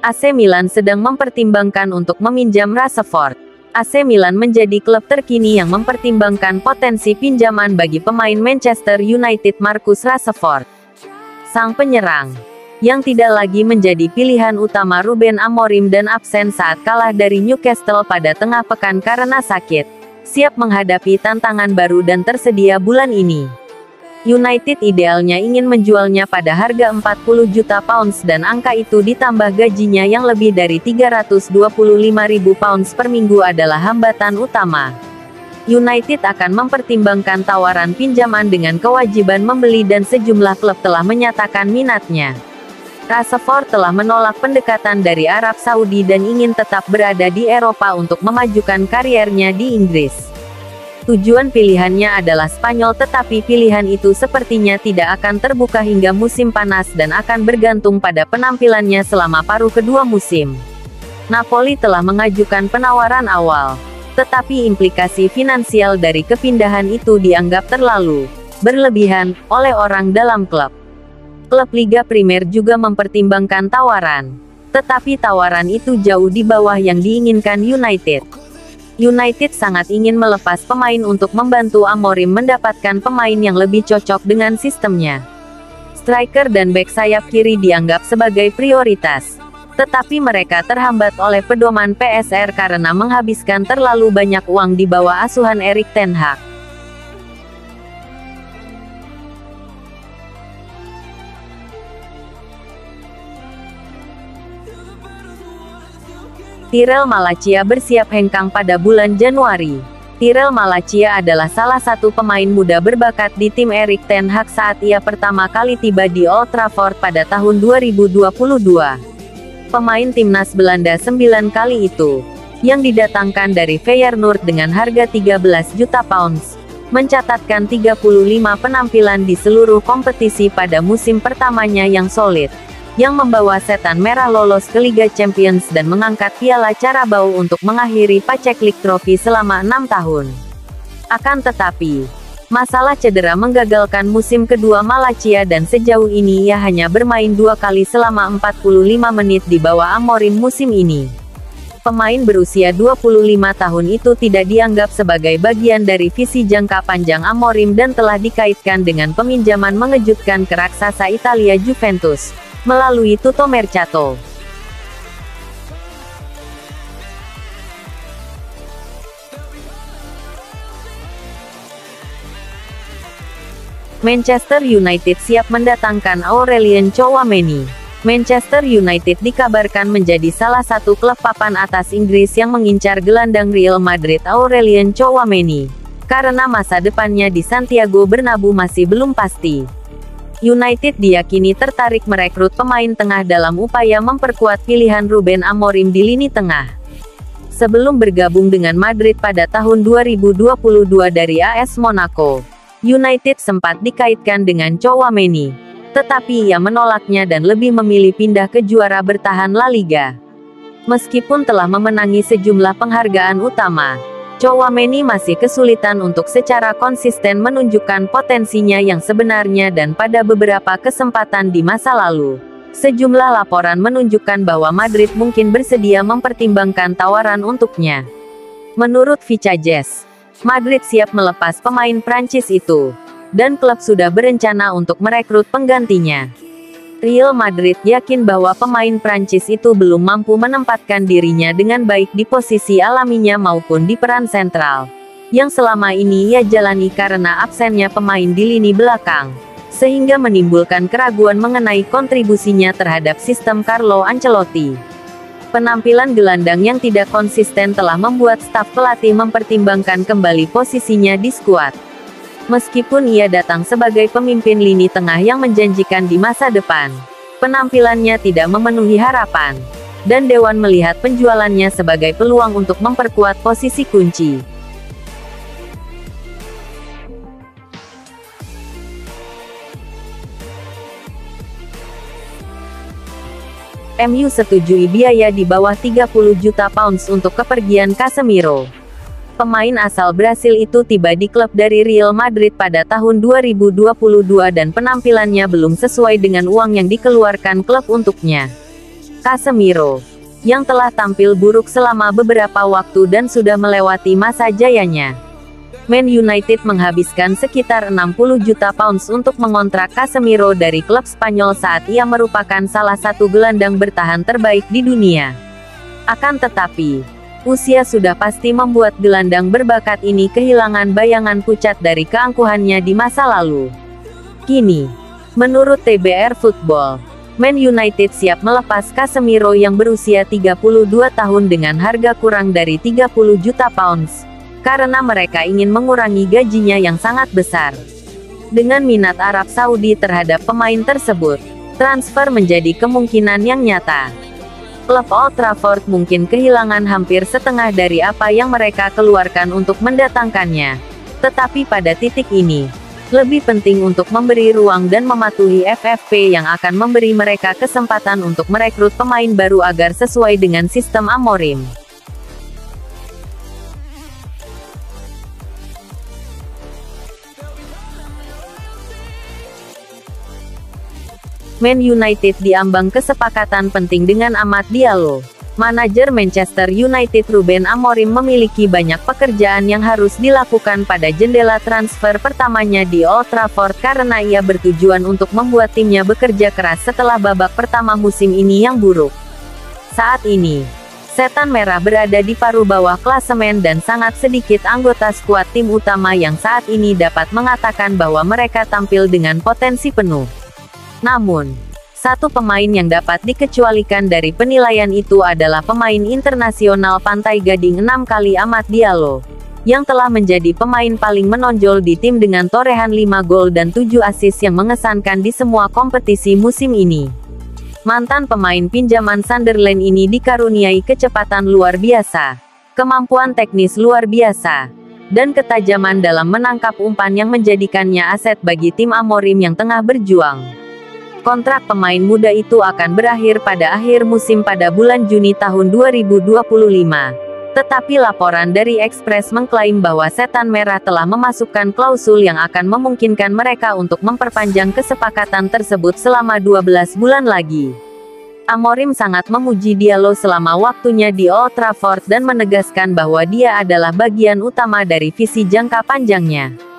AC Milan sedang mempertimbangkan untuk meminjam Rashford. AC Milan menjadi klub terkini yang mempertimbangkan potensi pinjaman bagi pemain Manchester United Marcus Rashford. Sang penyerang, yang tidak lagi menjadi pilihan utama Ruben Amorim dan absen saat kalah dari Newcastle pada tengah pekan karena sakit, siap menghadapi tantangan baru dan tersedia bulan ini. United idealnya ingin menjualnya pada harga 40 juta pounds dan angka itu ditambah gajinya yang lebih dari 325.000 pounds per minggu adalah hambatan utama. United akan mempertimbangkan tawaran pinjaman dengan kewajiban membeli dan sejumlah klub telah menyatakan minatnya. Rashford telah menolak pendekatan dari Arab Saudi dan ingin tetap berada di Eropa untuk memajukan kariernya di Inggris. Tujuan pilihannya adalah Spanyol, tetapi pilihan itu sepertinya tidak akan terbuka hingga musim panas dan akan bergantung pada penampilannya selama paruh kedua musim. Napoli telah mengajukan penawaran awal, tetapi implikasi finansial dari kepindahan itu dianggap terlalu berlebihan oleh orang dalam klub. Klub Liga Primer juga mempertimbangkan tawaran, tetapi tawaran itu jauh di bawah yang diinginkan United. United sangat ingin melepas pemain untuk membantu Amorim mendapatkan pemain yang lebih cocok dengan sistemnya. Striker dan bek sayap kiri dianggap sebagai prioritas, tetapi mereka terhambat oleh pedoman PSR karena menghabiskan terlalu banyak uang di bawah asuhan Erik ten Hag. Tyrell Malacia bersiap hengkang pada bulan Januari. Tyrell Malacia adalah salah satu pemain muda berbakat di tim Erik ten Hag saat ia pertama kali tiba di Old Trafford pada tahun 2022. Pemain timnas Belanda 9 kali itu, yang didatangkan dari Feyenoord dengan harga 13 juta pounds, mencatatkan 35 penampilan di seluruh kompetisi pada musim pertamanya yang solid, yang membawa Setan Merah lolos ke Liga Champions dan mengangkat piala Carabao untuk mengakhiri Paceklik Trophy selama 6 tahun. Akan tetapi, masalah cedera menggagalkan musim kedua Malacia dan sejauh ini ia hanya bermain 2 kali selama 45 menit di bawah Amorim musim ini. Pemain berusia 25 tahun itu tidak dianggap sebagai bagian dari visi jangka panjang Amorim dan telah dikaitkan dengan peminjaman mengejutkan ke raksasa Italia Juventus melalui Tutto Mercato. Manchester United siap mendatangkan Aurelien Tchouaméni. Manchester United dikabarkan menjadi salah satu klub papan atas Inggris yang mengincar gelandang Real Madrid Aurelien Tchouaméni, karena masa depannya di Santiago Bernabeu masih belum pasti. United diyakini tertarik merekrut pemain tengah dalam upaya memperkuat pilihan Ruben Amorim di lini tengah. Sebelum bergabung dengan Madrid pada tahun 2022 dari AS Monaco, United sempat dikaitkan dengan Tchouaméni, tetapi ia menolaknya dan lebih memilih pindah ke juara bertahan La Liga. Meskipun telah memenangi sejumlah penghargaan utama, Tchouaméni masih kesulitan untuk secara konsisten menunjukkan potensinya yang sebenarnya dan pada beberapa kesempatan di masa lalu, sejumlah laporan menunjukkan bahwa Madrid mungkin bersedia mempertimbangkan tawaran untuknya. Menurut Vicajes, Madrid siap melepas pemain Prancis itu, dan klub sudah berencana untuk merekrut penggantinya. Real Madrid yakin bahwa pemain Prancis itu belum mampu menempatkan dirinya dengan baik di posisi alaminya maupun di peran sentral, yang selama ini ia jalani karena absennya pemain di lini belakang, sehingga menimbulkan keraguan mengenai kontribusinya terhadap sistem Carlo Ancelotti. Penampilan gelandang yang tidak konsisten telah membuat staf pelatih mempertimbangkan kembali posisinya di skuad. Meskipun ia datang sebagai pemimpin lini tengah yang menjanjikan di masa depan, penampilannya tidak memenuhi harapan, dan Dewan melihat penjualannya sebagai peluang untuk memperkuat posisi kunci. MU setujui biaya di bawah 30 juta pounds untuk kepergian Casemiro. Pemain asal Brasil itu tiba di klub dari Real Madrid pada tahun 2022 dan penampilannya belum sesuai dengan uang yang dikeluarkan klub untuknya. Casemiro, yang telah tampil buruk selama beberapa waktu dan sudah melewati masa jayanya. Man United menghabiskan sekitar 60 juta pounds untuk mengontrak Casemiro dari klub Spanyol saat ia merupakan salah satu gelandang bertahan terbaik di dunia. Akan tetapi, usia sudah pasti membuat gelandang berbakat ini kehilangan bayangan pucat dari keangkuhannya di masa lalu. Kini, menurut TBR Football, Man United siap melepas Casemiro yang berusia 32 tahun dengan harga kurang dari 30 juta pounds, karena mereka ingin mengurangi gajinya yang sangat besar. Dengan minat Arab Saudi terhadap pemain tersebut, transfer menjadi kemungkinan yang nyata. Klub Old Trafford mungkin kehilangan hampir setengah dari apa yang mereka keluarkan untuk mendatangkannya. Tetapi pada titik ini, lebih penting untuk memberi ruang dan mematuhi FFP yang akan memberi mereka kesempatan untuk merekrut pemain baru agar sesuai dengan sistem Amorim. Man United diambang kesepakatan penting dengan Amad Diallo. Manajer Manchester United Ruben Amorim memiliki banyak pekerjaan yang harus dilakukan pada jendela transfer pertamanya di Old Trafford karena ia bertujuan untuk membuat timnya bekerja keras setelah babak pertama musim ini yang buruk. Saat ini, Setan Merah berada di paruh bawah klasemen dan sangat sedikit anggota skuad tim utama yang saat ini dapat mengatakan bahwa mereka tampil dengan potensi penuh. Namun, satu pemain yang dapat dikecualikan dari penilaian itu adalah pemain internasional Pantai Gading 6 kali Amad Diallo, yang telah menjadi pemain paling menonjol di tim dengan torehan 5 gol dan 7 assist yang mengesankan di semua kompetisi musim ini. Mantan pemain pinjaman Sunderland ini dikaruniai kecepatan luar biasa, kemampuan teknis luar biasa, dan ketajaman dalam menangkap umpan yang menjadikannya aset bagi tim Amorim yang tengah berjuang. Kontrak pemain muda itu akan berakhir pada akhir musim pada bulan Juni tahun 2025. Tetapi laporan dari Express mengklaim bahwa Setan Merah telah memasukkan klausul yang akan memungkinkan mereka untuk memperpanjang kesepakatan tersebut selama 12 bulan lagi. Amorim sangat memuji Diallo selama waktunya di Old Trafford dan menegaskan bahwa dia adalah bagian utama dari visi jangka panjangnya.